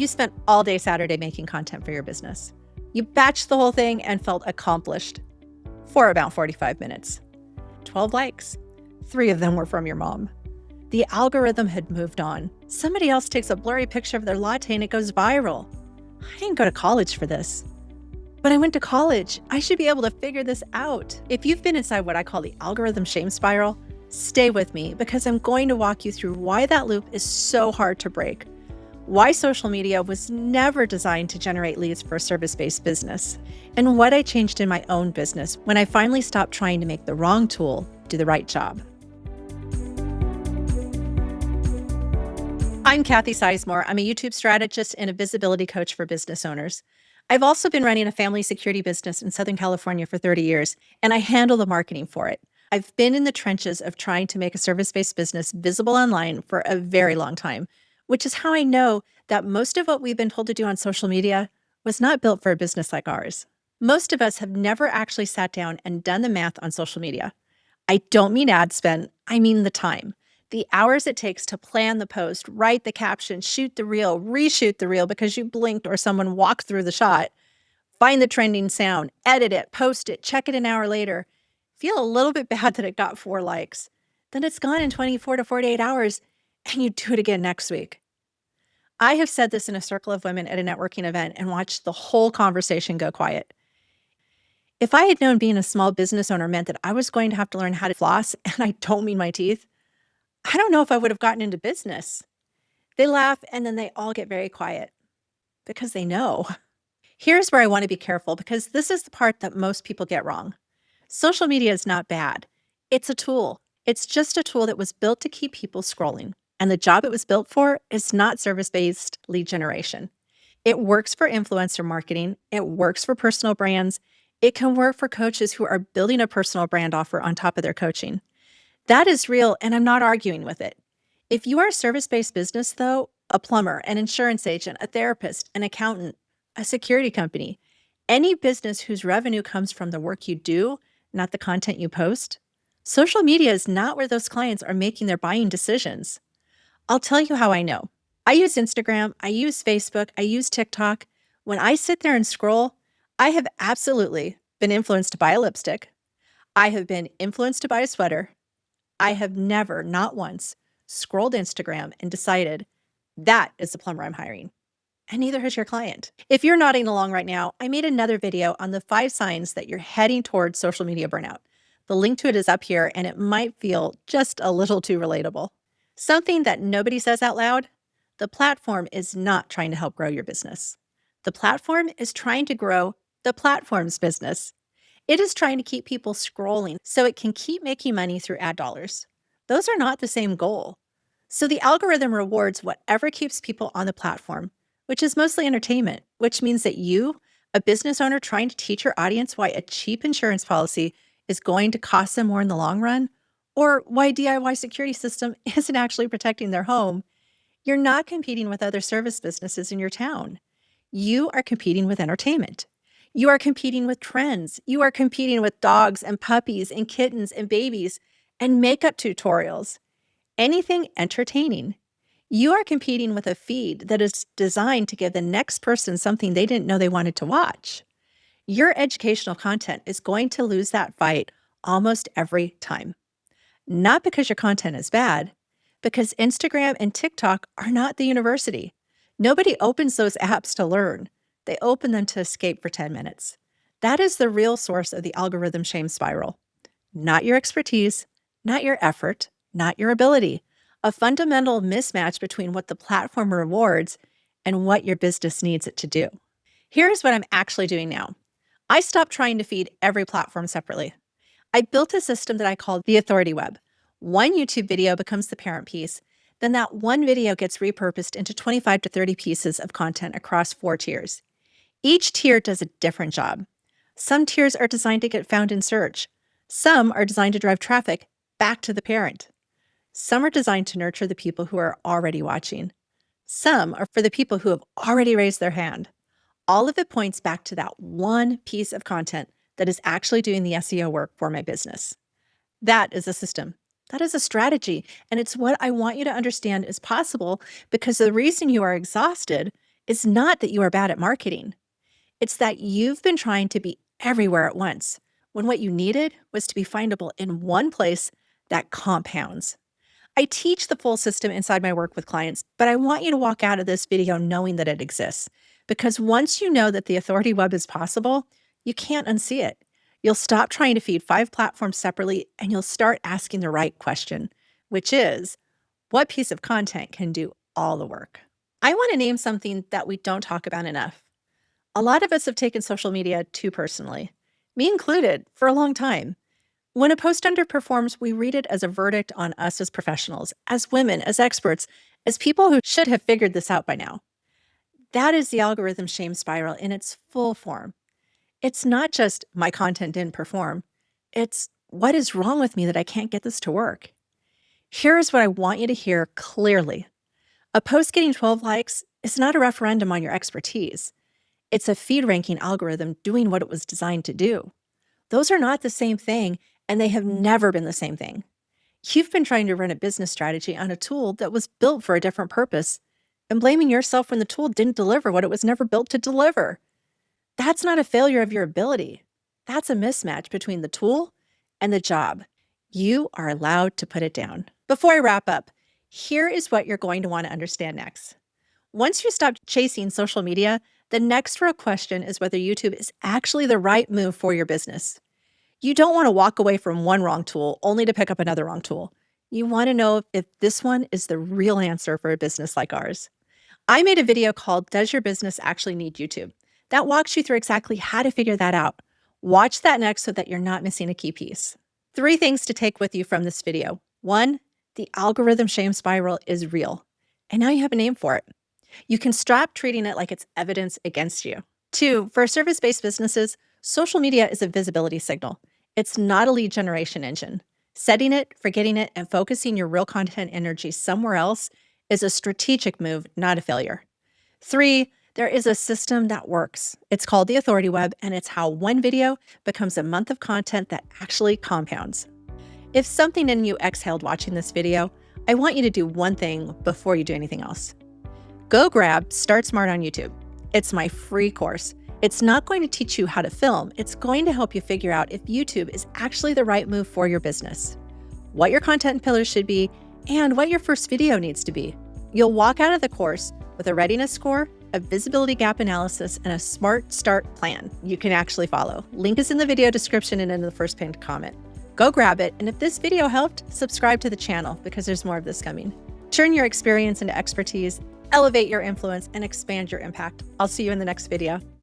You spent all day Saturday making content for your business. You batched the whole thing and felt accomplished for about 45 minutes. 12 likes. 3 of them were from your mom. The algorithm had moved on. Somebody else takes a blurry picture of their latte and it goes viral. I didn't go to college for this. But I went to college. I should be able to figure this out. If you've been inside what I call the algorithm shame spiral, stay with me because I'm going to walk you through why that loop is so hard to break. Why social media was never designed to generate leads for a service-based business, and what I changed in my own business when I finally stopped trying to make the wrong tool do the right job. I'm Kathy Sizemore. I'm a YouTube strategist and a visibility coach for business owners. I've also been running a family security business in Southern California for 30 years, and I handle the marketing for it. I've been in the trenches of trying to make a service-based business visible online for a very long time, which is how I know that most of what we've been told to do on social media was not built for a business like ours. Most of us have never actually sat down and done the math on social media. I don't mean ad spend, I mean the time. The hours it takes to plan the post, write the caption, shoot the reel, reshoot the reel because you blinked or someone walked through the shot, find the trending sound, edit it, post it, check it an hour later, feel a little bit bad that it got 4 likes. Then it's gone in 24 to 48 hours and you do it again next week. I have said this in a circle of women at a networking event and watched the whole conversation go quiet. If I had known being a small business owner meant that I was going to have to learn how to floss, and I don't mean my teeth, I don't know if I would have gotten into business. They laugh and then they all get very quiet because they know. Here's where I want to be careful because this is the part that most people get wrong. Social media is not bad. It's a tool. It's just a tool that was built to keep people scrolling. And the job it was built for is not service-based lead generation. It works for influencer marketing. It works for personal brands. It can work for coaches who are building a personal brand offer on top of their coaching. That is real, and I'm not arguing with it. If you are a service-based business, though, a plumber, an insurance agent, a therapist, an accountant, a security company, any business whose revenue comes from the work you do, not the content you post, social media is not where those clients are making their buying decisions. I'll tell you how I know. I use Instagram, I use Facebook, I use TikTok. When I sit there and scroll, I have absolutely been influenced to buy a lipstick. I have been influenced to buy a sweater. I have never, not once, scrolled Instagram and decided that is the plumber I'm hiring. And neither has your client. If you're nodding along right now, I made another video on the 5 signs that you're heading towards social media burnout. The link to it is up here, and it might feel just a little too relatable. Something that nobody says out loud, the platform is not trying to help grow your business. The platform is trying to grow the platform's business. It is trying to keep people scrolling so it can keep making money through ad dollars. Those are not the same goal. So the algorithm rewards whatever keeps people on the platform, which is mostly entertainment, which means that you, a business owner trying to teach your audience why a cheap insurance policy is going to cost them more in the long run, or why DIY security system isn't actually protecting their home, you're not competing with other service businesses in your town. You are competing with entertainment. You are competing with trends. You are competing with dogs and puppies and kittens and babies and makeup tutorials. Anything entertaining. You are competing with a feed that is designed to give the next person something they didn't know they wanted to watch. Your educational content is going to lose that fight almost every time. Not because your content is bad, because Instagram and TikTok are not the university. Nobody opens those apps to learn. They open them to escape for 10 minutes. That is the real source of the algorithm shame spiral. Not your expertise, not your effort, not your ability. A fundamental mismatch between what the platform rewards and what your business needs it to do. Here's what I'm actually doing now. I stopped trying to feed every platform separately. I built a system that I called the authority web. One YouTube video becomes the parent piece. Then that one video gets repurposed into 25 to 30 pieces of content across 4 tiers. Each tier does a different job. Some tiers are designed to get found in search. Some are designed to drive traffic back to the parent. Some are designed to nurture the people who are already watching. Some are for the people who have already raised their hand. All of it points back to that one piece of content that is actually doing the SEO work for my business. That is a system. That is a strategy. And it's what I want you to understand is possible because the reason you are exhausted is not that you are bad at marketing. It's that you've been trying to be everywhere at once when what you needed was to be findable in one place that compounds. I teach the full system inside my work with clients, but I want you to walk out of this video knowing that it exists. Because once you know that the authority web is possible, you can't unsee it. You'll stop trying to feed 5 platforms separately and you'll start asking the right question, which is, what piece of content can do all the work? I want to name something that we don't talk about enough. A lot of us have taken social media too personally, me included, for a long time. When a post underperforms, we read it as a verdict on us as professionals, as women, as experts, as people who should have figured this out by now. That is the algorithm shame spiral in its full form. It's not just my content didn't perform. It's what is wrong with me that I can't get this to work? Here's what I want you to hear clearly. A post getting 12 likes is not a referendum on your expertise. It's a feed ranking algorithm doing what it was designed to do. Those are not the same thing, and they have never been the same thing. You've been trying to run a business strategy on a tool that was built for a different purpose and blaming yourself when the tool didn't deliver what it was never built to deliver. That's not a failure of your ability. That's a mismatch between the tool and the job. You are allowed to put it down. Before I wrap up, here is what you're going to want to understand next. Once you stop chasing social media, the next real question is whether YouTube is actually the right move for your business. You don't want to walk away from one wrong tool only to pick up another wrong tool. You want to know if this one is the real answer for a business like ours. I made a video called Does Your Business Actually Need YouTube? That walks you through exactly how to figure that out. Watch that next so that you're not missing a key piece. 3 things to take with you from this video. 1, the algorithm shame spiral is real, and now you have a name for it. You can stop treating it like it's evidence against you. 2, for service-based businesses, social media is a visibility signal. It's not a lead generation engine. Setting it, forgetting it, and focusing your real content energy somewhere else is a strategic move, not a failure. 3, there is a system that works. It's called the authority web, and it's how one video becomes a month of content that actually compounds. If something in you exhaled watching this video, I want you to do one thing before you do anything else. Go grab Start Smart on YouTube. It's my free course. It's not going to teach you how to film. It's going to help you figure out if YouTube is actually the right move for your business, what your content pillars should be, and what your first video needs to be. You'll walk out of the course with a readiness score, a visibility gap analysis, and a smart start plan you can actually follow. Link is in the video description and in the first pinned comment. Go grab it, and if this video helped, subscribe to the channel because there's more of this coming. Turn your experience into expertise, elevate your influence, and expand your impact. I'll see you in the next video.